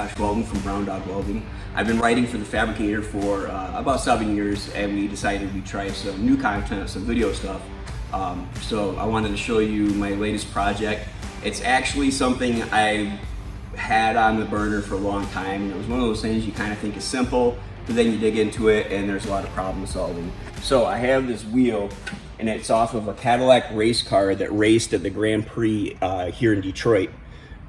Josh Welton from Brown Dog Welding. I've been writing for the Fabricator for about 7 years, and we decided we'd try some new content, some video stuff. So I wanted to show you my latest project. It's actually something I had on the burner for a long time. It was one of those things you kind of think is simple, but then you dig into it and there's a lot of problem solving. So I have this wheel, and it's off of a Cadillac race car that raced at the Grand Prix here in Detroit.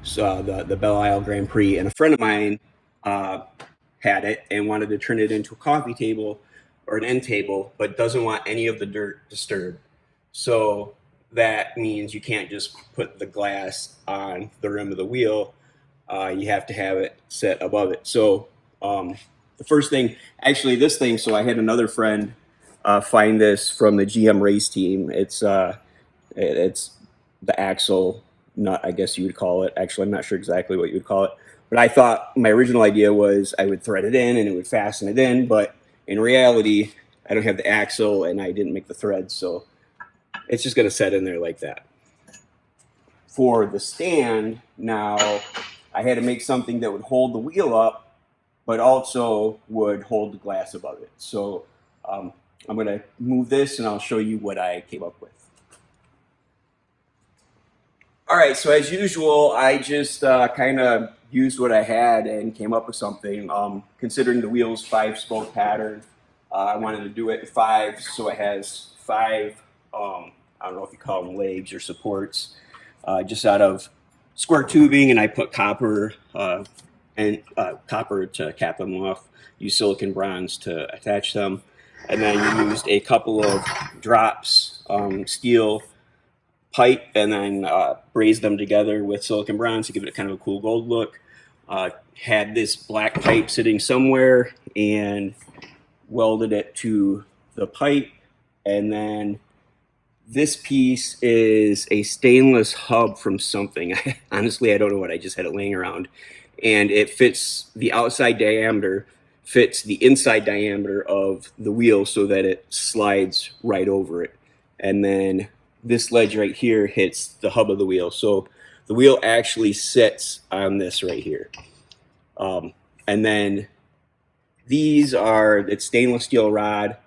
So the Belle Isle Grand Prix, and a friend of mine had it and wanted to turn it into a coffee table or an end table, but doesn't want any of the dirt disturbed. So that means you can't just put the glass on the rim of the wheel. You have to have it set above it. So the first thing, actually this thing, so I had another friend find this from the GM race team. It's the axle nut, I guess you would call it. Actually, I'm not sure exactly what you would call it. But I thought my original idea was I would thread it in and it would fasten it in. But in reality, I don't have the axle and I didn't make the threads. So it's just going to set in there like that. For the stand, now I had to make something that would hold the wheel up, but also would hold the glass above it. So I'm going to move this and I'll show you what I came up with. All right, so as usual, I just kind of used what I had and came up with something. Considering the wheel's 5-spoke pattern, I wanted to do it in 5, so it has 5, I don't know if you call them legs or supports, just out of square tubing, and I put copper copper to cap them off, use silicon bronze to attach them, and then used a couple of drops steel pipe, and then brazed them together with silicon bronze to give it kind of a cool gold look. Had this black pipe sitting somewhere and welded it to the pipe, and then this piece is a stainless hub from something. Honestly, I don't know what. I just had it laying around, and it fits the outside diameter, fits the inside diameter of the wheel so that it slides right over it. And then this ledge right here hits the hub of the wheel. So the wheel actually sits on this right here. And then these are, it's stainless steel rod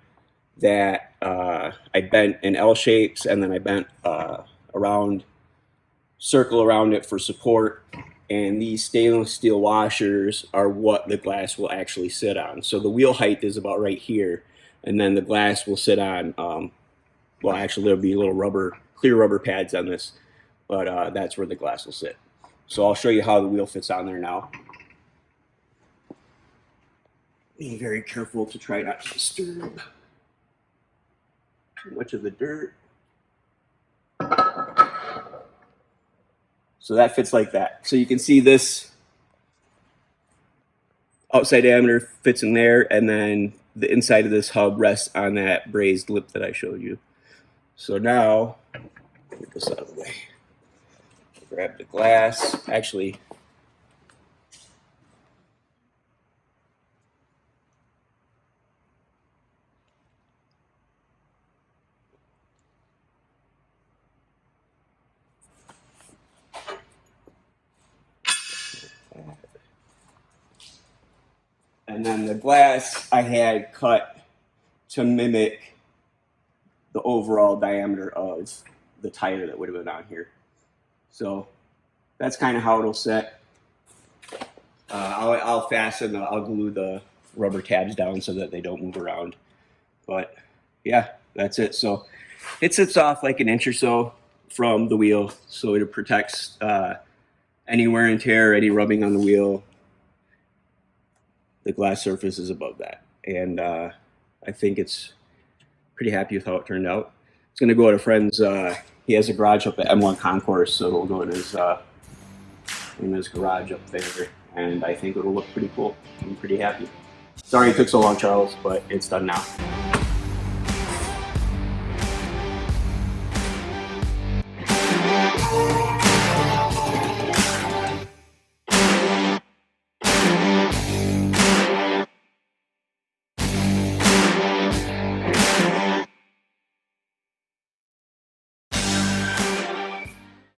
that I bent in L shapes, and then I bent circle around it for support. And these stainless steel washers are what the glass will actually sit on. So the wheel height is about right here, and then the glass will sit on, well, actually there'll be little clear rubber pads on this, but that's where the glass will sit. So I'll show you how the wheel fits on there now. Being very careful to try not to disturb too much of the dirt. So that fits like that. So you can see this outside diameter fits in there, and then the inside of this hub rests on that brazed lip that I showed you. So now, get this out of the way. Grab the glass. Actually, and then the glass I had cut to mimic the overall diameter of the tire that would have been on here. So that's kind of how it'll set. I'll fasten, I'll glue the rubber tabs down so that they don't move around. But yeah, that's it. So it sits off like an inch or so from the wheel, so it protects any wear and tear, any rubbing on the wheel. The glass surface is above that, and I think it's pretty happy with how it turned out. It's going to go at a friend's. He has a garage up at M1 Concourse, so it'll go in his garage up there, and I think it'll look pretty cool. I'm pretty happy. Sorry it took so long, Charles, but it's done now.